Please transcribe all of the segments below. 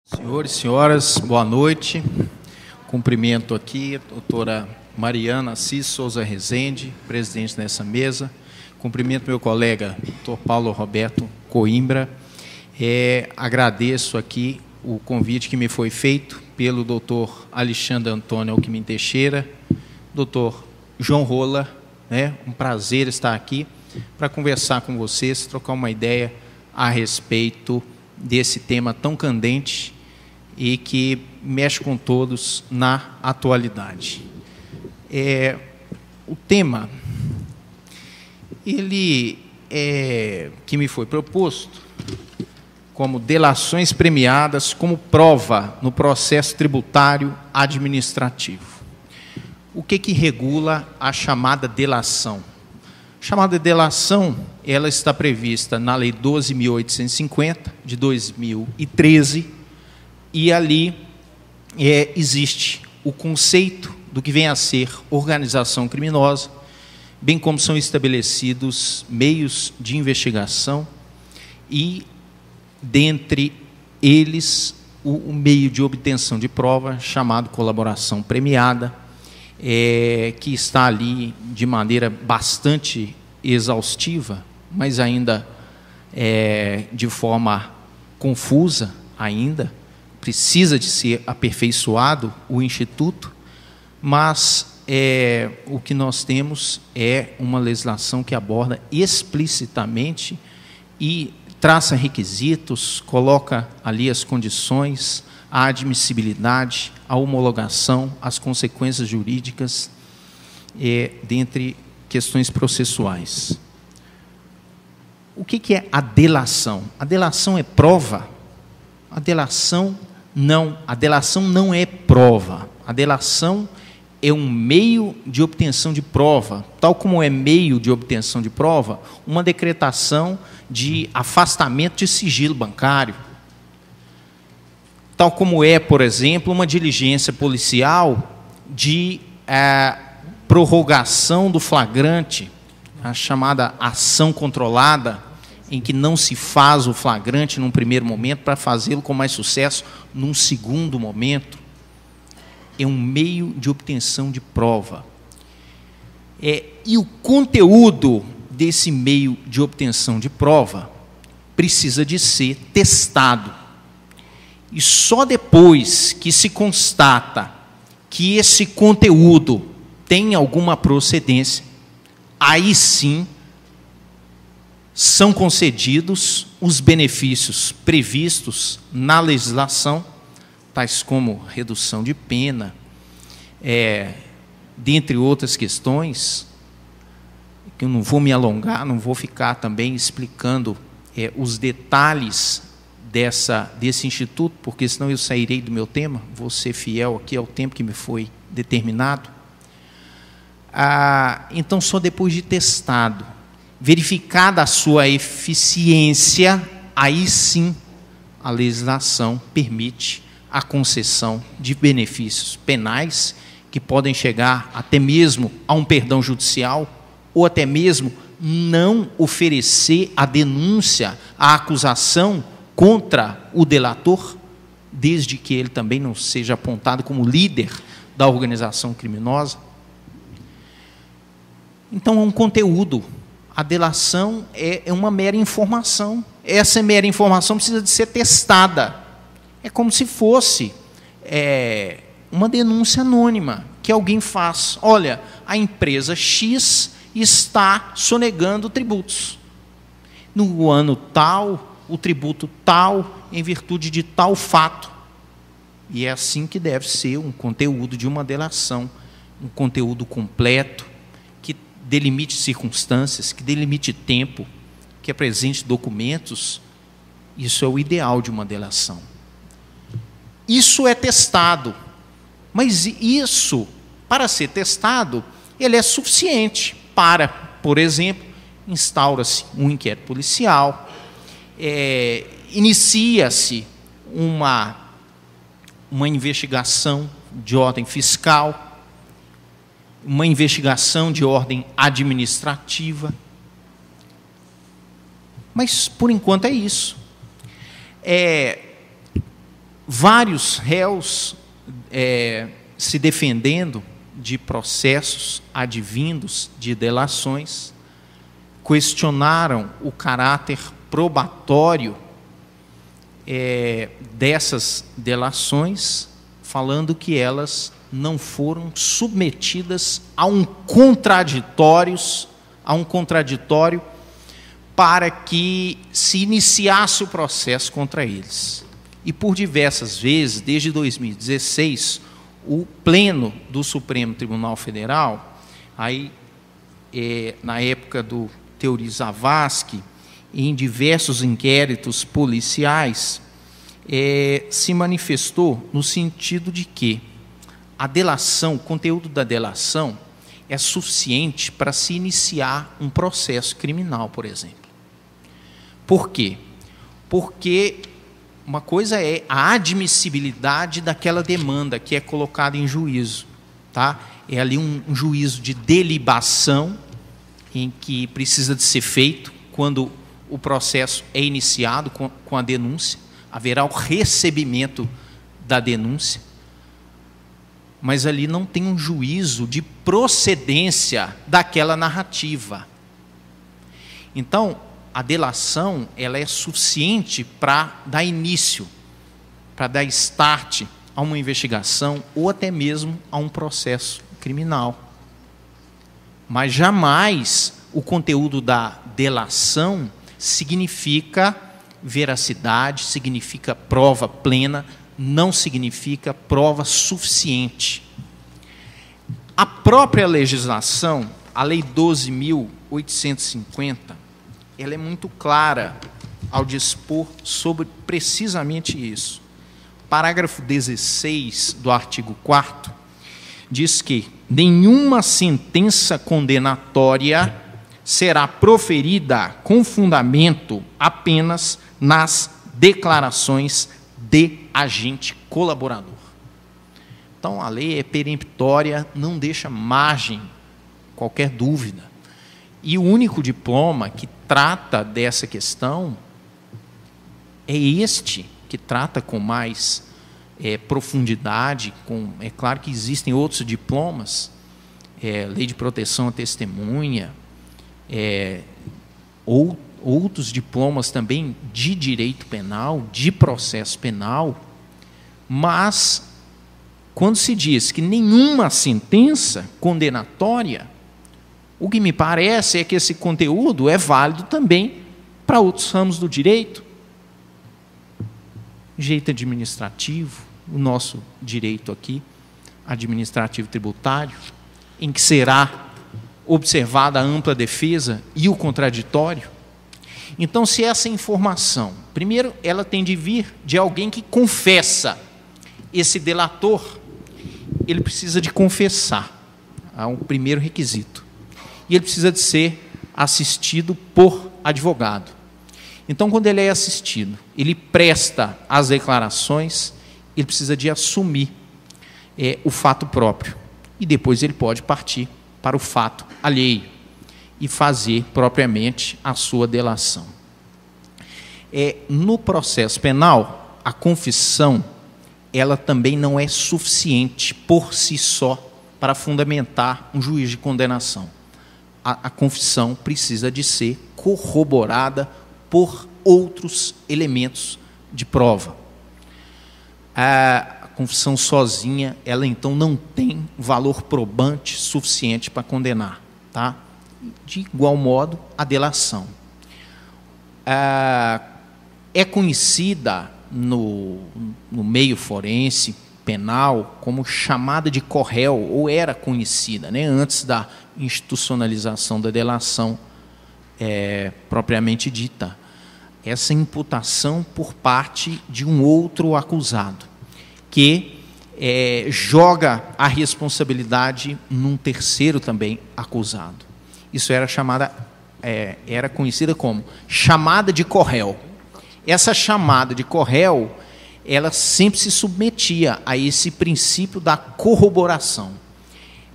Senhores e senhoras, boa noite. Cumprimento aqui a doutora Mariana Assis Souza Rezende, presidente dessa mesa. Cumprimento meu colega, doutor Paulo Roberto Coimbra. Agradeço aqui o convite que me foi feito pelo doutor Alexandre Antônio Alckmin Teixeira, doutor João Rola. Um prazer estar aqui para conversar com vocês, trocar uma ideia a respeito desse tema tão candente e que mexe com todos na atualidade. O tema, que me foi proposto como delações premiadas como prova no processo tributário administrativo. O que regula a chamada delação? A chamada delação, ela está prevista na Lei 12.850, de 2013, e ali existe o conceito do que vem a ser organização criminosa, bem como são estabelecidos meios de investigação e, dentre eles, o meio de obtenção de prova, chamado colaboração premiada, que está ali de maneira bastante exaustiva, mas ainda de forma confusa ainda, precisa de ser aperfeiçoado o Instituto, mas o que nós temos é uma legislação que aborda explicitamente e traça requisitos, coloca ali as condições, a admissibilidade, a homologação, as consequências jurídicas, dentre questões processuais. O que é a delação? A delação é prova? A delação não é prova. A delação é um meio de obtenção de prova, tal como é meio de obtenção de prova, uma decretação de afastamento de sigilo bancário, tal como é, por exemplo, uma diligência policial de prorrogação do flagrante, a chamada ação controlada, em que não se faz o flagrante num primeiro momento para fazê-lo com mais sucesso num segundo momento. É um meio de obtenção de prova. E o conteúdo desse meio de obtenção de prova precisa de ser testado. E só depois que se constata que esse conteúdo tem alguma procedência, aí sim são concedidos os benefícios previstos na legislação, tais como redução de pena, dentre outras questões, que eu não vou me alongar, não vou ficar também explicando os detalhes desse instituto, porque senão eu sairei do meu tema, vou ser fiel aqui ao tempo que me foi determinado. Então, só depois de testado, verificada a sua eficiência, aí sim a legislação permite a concessão de benefícios penais, que podem chegar até mesmo a um perdão judicial, ou até mesmo não oferecer a denúncia, a acusação contra o delator, desde que ele também não seja apontado como líder da organização criminosa. Então, é um conteúdo. A delação é uma mera informação. Essa mera informação precisa de ser testada. É como se fosse uma denúncia anônima que alguém faz. Olha, a empresa X está sonegando tributos. No ano tal, o tributo tal, em virtude de tal fato. E é assim que deve ser um conteúdo de uma delação. Um conteúdo completo, delimite circunstâncias, que delimite tempo, que apresente documentos. Isso é o ideal de uma delação. Isso é testado, mas isso, para ser testado, ele é suficiente para, por exemplo, instaura-se um inquérito policial, inicia-se uma investigação de ordem fiscal, uma investigação de ordem administrativa. Mas, por enquanto, é isso. vários réus se defendendo de processos advindos de delações, questionaram o caráter probatório dessas delações, falando que elas não foram submetidas a um contraditório para que se iniciasse o processo contra eles. E por diversas vezes, desde 2016, o Pleno do Supremo Tribunal Federal, aí, na época do Teori Zavascki, em diversos inquéritos policiais, se manifestou no sentido de que a delação, o conteúdo da delação, é suficiente para se iniciar um processo criminal, por exemplo. Por quê? Porque uma coisa é a admissibilidade daquela demanda que é colocada em juízo, tá? É ali um juízo de delibação em que precisa de ser feito quando o processo é iniciado com a denúncia, haverá o recebimento da denúncia, mas ali não tem um juízo de procedência daquela narrativa. Então, a delação ela é suficiente para dar início, para dar start a uma investigação ou até mesmo a um processo criminal. Mas jamais o conteúdo da delação significa veracidade, significa prova plena, não significa prova suficiente. A própria legislação, a Lei 12.850, ela é muito clara ao dispor sobre precisamente isso. Parágrafo 16 do artigo 4º diz que nenhuma sentença condenatória será proferida com fundamento apenas nas declarações de agente colaborador. Então, a lei é peremptória, não deixa margem, qualquer dúvida. E o único diploma que trata dessa questão é este, que trata com mais profundidade. É claro que existem outros diplomas, lei de proteção à testemunha, outros diplomas também de direito penal, de processo penal, mas quando se diz que nenhuma sentença condenatória, o que me parece é que esse conteúdo é válido também para outros ramos do direito. Direito administrativo, o nosso direito aqui, administrativo tributário, em que será observada a ampla defesa e o contraditório. Então, se essa informação, primeiro, ela tem de vir de alguém que confessa, esse delator, ele precisa de confessar, é um primeiro requisito. E ele precisa de ser assistido por advogado. Então, quando ele é assistido, ele presta as declarações, ele precisa de assumir o fato próprio. E depois ele pode partir para o fato alheio e fazer propriamente a sua delação. No processo penal, a confissão ela também não é suficiente por si só para fundamentar um juízo de condenação. A confissão precisa de ser corroborada por outros elementos de prova. A confissão sozinha, ela então não tem valor probante suficiente para condenar, tá? De igual modo, a delação. É conhecida no meio forense penal como chamada de corréu, ou era conhecida, né, antes da institucionalização da delação propriamente dita. Essa imputação por parte de um outro acusado, que joga a responsabilidade num terceiro também acusado. Isso era conhecida como chamada de corréu. Essa chamada de corréu, ela sempre se submetia a esse princípio da corroboração.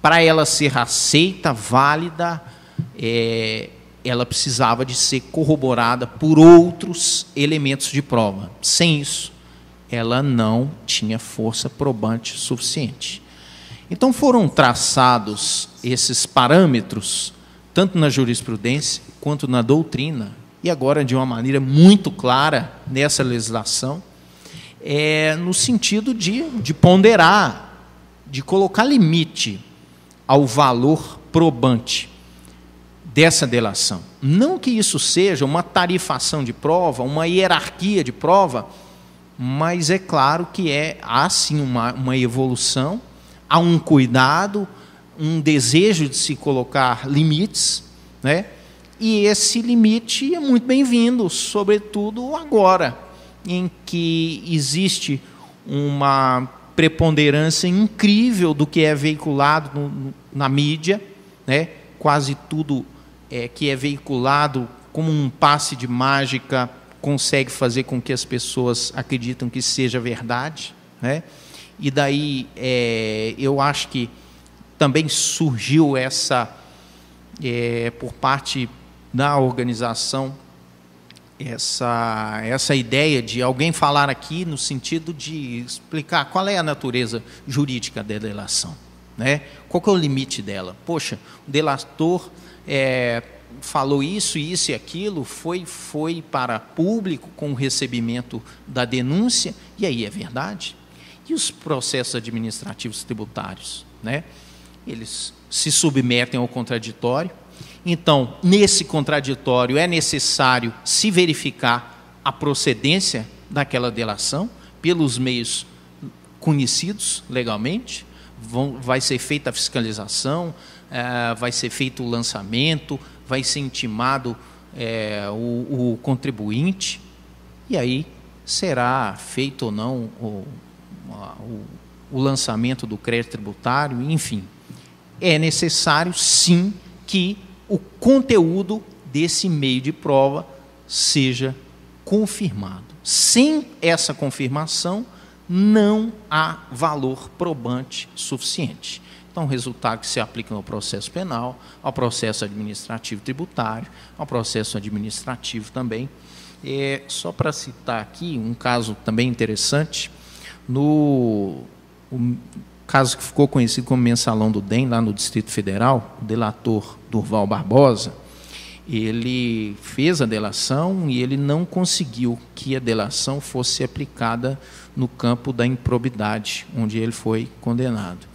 Para ela ser aceita, válida, ela precisava de ser corroborada por outros elementos de prova. Sem isso, ela não tinha força probante suficiente. Então foram traçados esses parâmetros, tanto na jurisprudência quanto na doutrina, e agora de uma maneira muito clara nessa legislação, no sentido de ponderar, de colocar limite ao valor probante dessa delação. Não que isso seja uma tarifação de prova, uma hierarquia de prova, mas é claro que há sim uma evolução, há um cuidado, um desejo de se colocar limites, né? E esse limite é muito bem-vindo, sobretudo agora, em que existe uma preponderância incrível do que é veiculado na mídia, né? Quase tudo que é veiculado como um passe de mágica consegue fazer com que as pessoas acreditem que seja verdade, né? E daí eu acho que também surgiu por parte da organização essa ideia de alguém falar aqui no sentido de explicar qual é a natureza jurídica da delação, né? Qual que é o limite dela? Poxa, o delator falou isso e aquilo, foi para público com o recebimento da denúncia, e aí é verdade? E os processos administrativos tributários, né? Eles se submetem ao contraditório. Então, nesse contraditório é necessário se verificar a procedência daquela delação pelos meios conhecidos legalmente. Vai ser feita a fiscalização, vai ser feito o lançamento, vai ser intimado o contribuinte, e aí será feito ou não o lançamento do crédito tributário, enfim. É necessário, sim, que o conteúdo desse meio de prova seja confirmado. Sem essa confirmação, não há valor probante suficiente. Então, o resultado que se aplica no processo penal, ao processo administrativo tributário, ao processo administrativo também. Só para citar aqui um caso também interessante, o caso que ficou conhecido como mensalão do DEM, lá no Distrito Federal, o delator Durval Barbosa, ele fez a delação e ele não conseguiu que a delação fosse aplicada no campo da improbidade, onde ele foi condenado.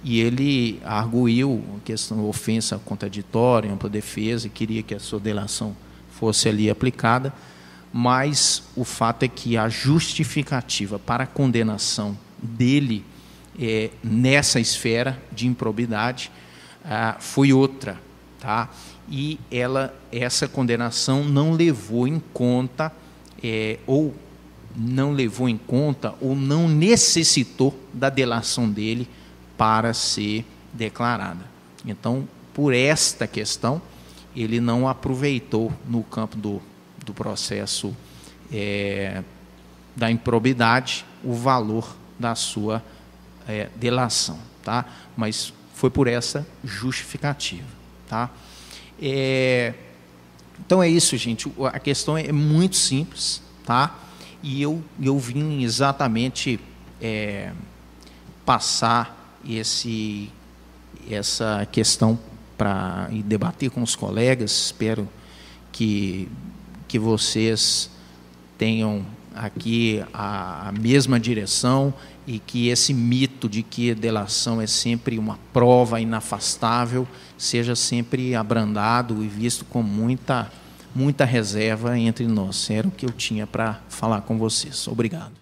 E ele arguiu a questão da ofensa contraditória, ampla defesa, e queria que a sua delação fosse ali aplicada, mas o fato é que a justificativa para a condenação dele nessa esfera de improbidade foi outra, tá? E essa condenação não levou em conta ou não necessitou da delação dele para ser declarada. Então, por esta questão, ele não aproveitou no campo do processo da improbidade o valor da sua delação, tá? Mas foi por essa justificativa, tá? Então é isso, gente. A questão é muito simples, tá? E eu vim exatamente passar essa questão para debater com os colegas. Espero que vocês tenham aqui a mesma direção e que esse mito de que a delação é sempre uma prova inafastável seja sempre abrandado e visto com muita reserva entre nós. Era o que eu tinha para falar com vocês. Obrigado.